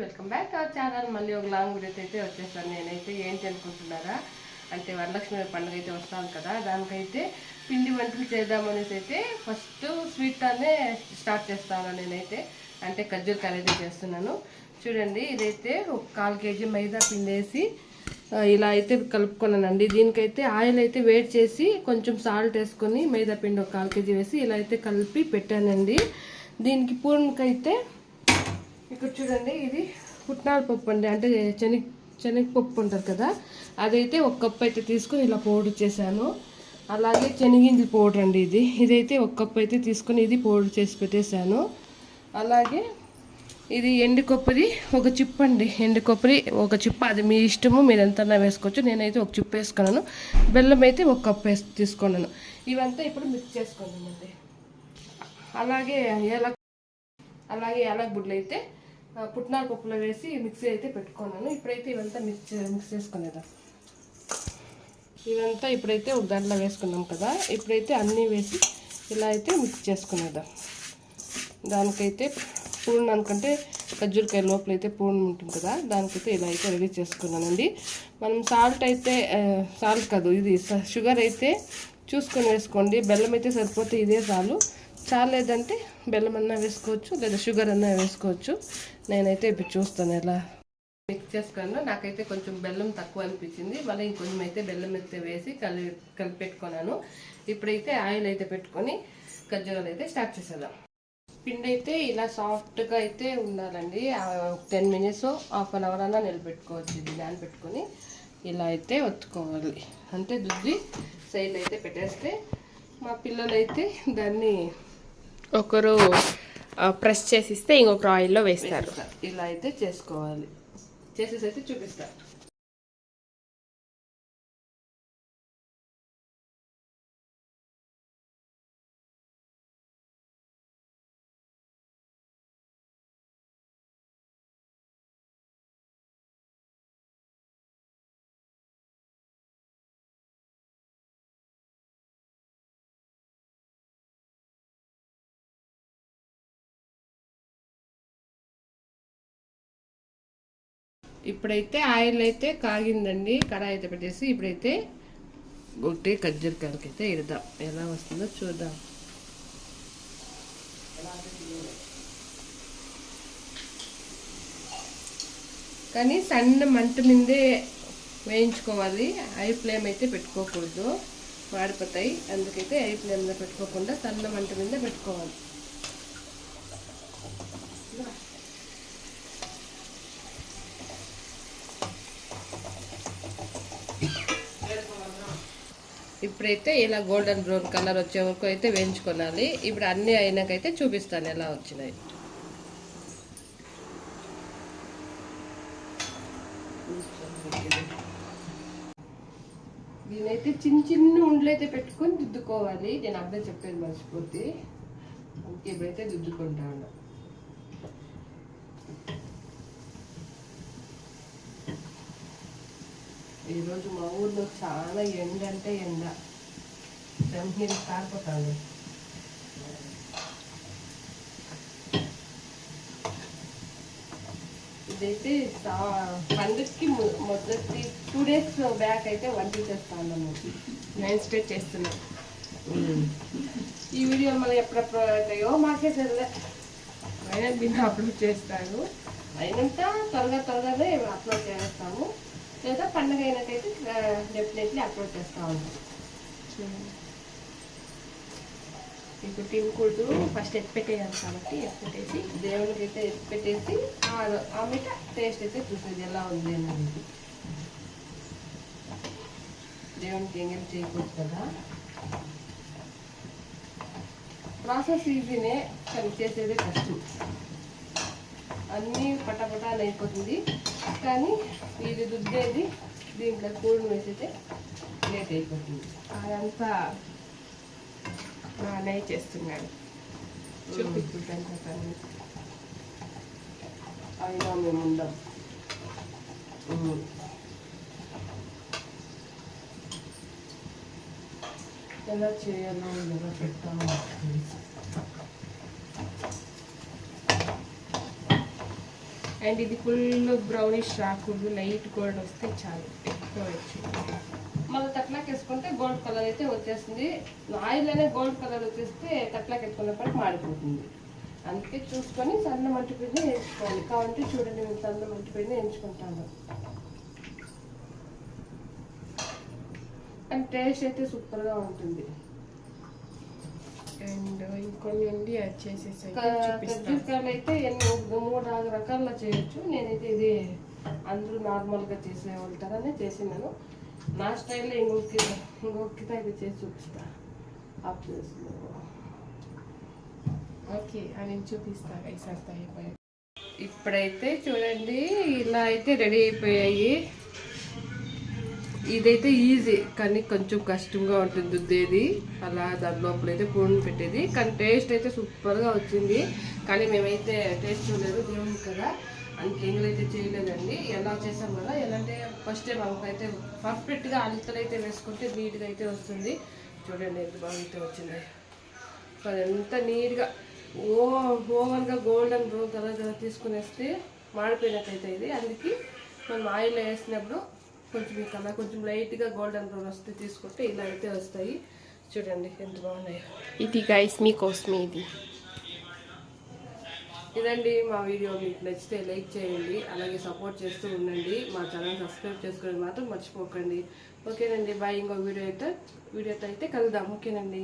Welcome back to our channel. మళ్ళీ ఒక long వీడియోతో అయితే వచ్చేస్తాను. నేనైతే ఏంటి అనుకుంటున్నారా అంటే వరలక్ష్మి పండుగ అయితే వస్తాను కదా, దానికైతే పిండి వంటలు చేద్దామనేసి అయితే ఫస్ట్ స్వీట్ అనే స్టార్ట్ చేస్తాను నేనైతే. అంటే ఖర్జూరకాయలు అయితే చేస్తున్నాను. చూడండి, ఇదైతే ఒక 1/4 kg మైదా పిండి వేసి ఇలా అయితే కలుపుకున్నానండి. దీనికైతే ఆయిల్ అయితే వేడి చేసి కొంచెం సాల్ట్ వేసుకొని మైదా పిండి ఒక 1/4 kg వేసి ఇలా అయితే కలిపి పెట్టానండి. దీనికి పూర్ణకైతే ఇక్కడ చూడండి, ఇది పుట్నాల పప్పు అండి, అంటే శనగపప్పు ఉంటుంది కదా, అదైతే 1 కప్పు అయితే తీసుకొని ఇలా పౌడర్ చేశాను. అలాగే శనగింజల పౌడర్ అండి, ఇదైతే 1 కప్పు అయితే తీసుకొని ఇది పౌడర్ చేసి పెట్టేశాను. అలాగే ఇది ఎండు కొబ్బరి ఒక చిప్ అండి, ఎండు కొబ్బరి ఒక చిప్, అది మీ ఇష్టము, మీరు ఎంతన్నా వేసుకోవచ్చు. నేనైతే ఒక చిప్ వేసుకున్నాను. బెల్లం అయితే 1 కప్పు తీసుకున్నాను. ఇవంతా ఇప్పుడు మిక్స్ చేసుకున్నామండి. అలాగే యాలక్ బుడ్లు అయితే పుట్నాల పప్పులో వేసి మిక్సీ అయితే పెట్టుకున్నాను. ఇప్పుడైతే ఇవంతా మిక్స్ చేసుకునేదా. ఇవంతా ఇప్పుడైతే ఒక దాంట్లో వేసుకున్నాం కదా, ఇప్పుడైతే అన్నీ వేసి ఇలా అయితే మిక్స్ చేసుకునేదా. దానికైతే పూర్ణ అనుకుంటే ఖర్జూరకాయ లోపల అయితే పూర్ణ ఉంటుంది కదా, దానికైతే ఇలా అయితే రెడీ చేసుకున్నానండి. మనం సాల్ట్ కాదు, ఇది షుగర్ అయితే చూసుకొని వేసుకోండి. బెల్లం అయితే సరిపోతే ఇదే చాలేదంటే బెల్లం అన్నా వేసుకోవచ్చు, లేదా షుగర్ అన్నా వేసుకోవచ్చు. నేనైతే ఇప్పుడు చూస్తాను ఎలా మిక్స్ చేసుకున్నాను. నాకైతే కొంచెం బెల్లం తక్కువ అనిపించింది, మళ్ళీ ఇంకొంచెం అయితే బెల్లం అయితే వేసి కలిపి పెట్టుకున్నాను. ఇప్పుడైతే ఆయిల్ అయితే పెట్టుకొని ఖర్జూరాలు అయితే స్టార్ట్ చేసేద్దాం. పిండి అయితే ఇలా సాఫ్ట్గా అయితే ఉండాలండి. 10 minutes హాఫ్ అన్ అవర్ అన్నా నిలబెట్టుకోవచ్చు. ఇది నానబెట్టుకొని ఇలా అయితే ఒత్తుకోవాలి. అంటే దుద్ది సైడ్ అయితే పెట్టేస్తే మా పిల్లలు అయితే దాన్ని ఒకరు ప్రెస్ చేసిస్తే ఇంకొకరు ఆయిల్లో వేస్తారు. ఇలా అయితే చేసుకోవాలి. చేసేసి అయితే చూపిస్తారు. ఇప్పుడైతే ఆయిల్ అయితే కాగిందండి, కడాయి అయితే పెట్టేసి ఇప్పుడైతే ఒకటి ఖర్జూరకాయలకి అయితే ఇద్దాం. ఎలా వస్తుందో చూద్దాం. కానీ సన్న మంట మీదే వేయించుకోవాలి. హై ఫ్లేమ్ అయితే పెట్టుకోకూడదు, మాడిపోతాయి. అందుకైతే హై ఫ్లేమ్లో పెట్టుకోకుండా సన్న మంట మీద పెట్టుకోవాలి. ఇప్పుడైతే ఇలా గోల్డెన్ బ్రౌన్ కలర్ వచ్చే వరకు అయితే వేయించుకోవాలి. ఇప్పుడు అన్నీ అయినాకైతే చూపిస్తాను ఎలా వచ్చినాయి. దీనైతే చిన్న ఉండలు అయితే పెట్టుకొని దిద్దుకోవాలి. నేను అప్పుడే చెప్పేది మర్చిపోతే, ఇప్పుడైతే దిద్దుకుంటాను. ఈరోజు మా ఊర్లో చాలా ఎండ అంటే ఎండ, నీళ్ళు కారిపోతాను. ఇదైతే పండుగకి మొదటి 2 days బ్యాక్ అయితే వంట చేస్తాను. నేను స్ప్రెడ్ చేస్తున్నాను. ఈ వీడియో మళ్ళీ ఎప్పుడప్పుడు అవుతాయో మాకే తెలియదు. అయినా దీన్ని అప్లోడ్ చేస్తాను. అయినంత త్వరగానే అప్లోడ్ చేస్తాము, లేదా పండుగ అయినాకైతే డెఫినెట్లీ అప్లోడ్ చేస్తూ ఉంటాం. ఇప్పుడు తినకూడదు, ఫస్ట్ ఎత్తిపెట్టేయాలి కాబట్టి ఎత్తిపెట్టేసి దేవుడికి అయితే ఎత్తిపెట్టేసి ఆమెట టేస్ట్ అయితే చూసేది ఎలా ఉంది అనేది. దేవునికి ఎంగేం చేయకూడదు కదా. ప్రాసెస్ ఈజీనే, కానీ చేసేది కష్టం. అన్నీ పటపటాలు అయిపోతుంది, కానీ ఇది దుద్దేది దీంట్లో కూడి వేసితే లేట్ అయిపోతుంది. అదంతా అన్నయ్య చేస్తున్నాడు, చూపిస్తుంటాను తను. అయినా మేము ఉండం. ఎలా చేయాలో ఎలా పెట్టాలో అండ్ ఇది ఫుల్ బ్రౌనిష్ రాకూడదు, లైట్ గోల్డ్ వస్తే చాలు, ఎక్కువ వచ్చు. మళ్ళీ తట్లాకి వేసుకుంటే గోల్డ్ కలర్ అయితే వచ్చేస్తుంది. ఆయిల్లోనే గోల్డ్ కలర్ వచ్చేస్తే తట్లాకి వేసుకున్నప్పటికి మాడిపోతుంది. అందుకే చూసుకొని సన్న మంటి పైన వేయించుకోవాలి. కావాలంటే చూడండి, నేను సన్న మంటి పైన వేయించుకుంటాను. అండ్ టేస్ట్ అయితే సూపర్గా ఉంటుంది. అండ్ ఇంకొన్ని ఉండి అది చేసేసి ఖర్జూరకాయలు అయితే 3-4 రకాల్లో చేయొచ్చు. నేనైతే ఇది అందరూ నార్మల్గా చేసే ఉంటారని చేసినాను. నా స్టైల్లో ఇంకొకటి అయితే చేసి చూపిస్తా. ఆఫ్ చేస్తున్నాను. ఓకే, అవి చూపిస్తాను ఈసారి అయిపోయాయి. ఇప్పుడైతే చూడండి, ఇలా అయితే రెడీ అయిపోయాయి. ఇదైతే ఈజీ కానీ కొంచెం కష్టంగా ఉంటుంది దుద్దేది. అలా దాని లోపలైతే పూర్ణ పెట్టేది. కానీ టేస్ట్ అయితే సూపర్గా వచ్చింది. కానీ మేమైతే టేస్ట్ చూడలేదు, దేవుని కదా, అందుకే అయితే చేయలేదండి. ఎలా చేసాం కదా, ఎలా అంటే ఫస్ట్ మనకైతే పర్ఫెక్ట్గా అంతలైతే వేసుకుంటే నీట్గా అయితే వస్తుంది. చూడండి ఎంత బాగా అయితే వచ్చింది. ఎంత నీట్గా ఓవన్గా గోల్డెన్ బ్రౌన్ కలర్ కదా తీసుకునేస్తే మాడిపోయినట్టయితే ఇది. అందుకే మనం ఆయిల్లో వేసినప్పుడు కొంచెం ఈ కలర్ కొంచెం లైట్గా గోల్డెన్ బ్రౌన్ వస్తే తీసుకుంటే ఇలా అయితే వస్తాయి. చూడండి ఎంత బాగున్నాయో. ఇది గైస్ మీకోసమే ఇది. ఇదండి మా వీడియో. మీకు నచ్చితే లైక్ చేయండి, అలాగే సపోర్ట్ చేస్తూ ఉండండి. మా ఛానల్ సబ్స్క్రైబ్ చేసుకోవడం మాత్రం మర్చిపోకండి. ఓకేనండి, బాయ్. ఇంకో వీడియోతో అయితే కలుద్దాం. ఓకేనండి.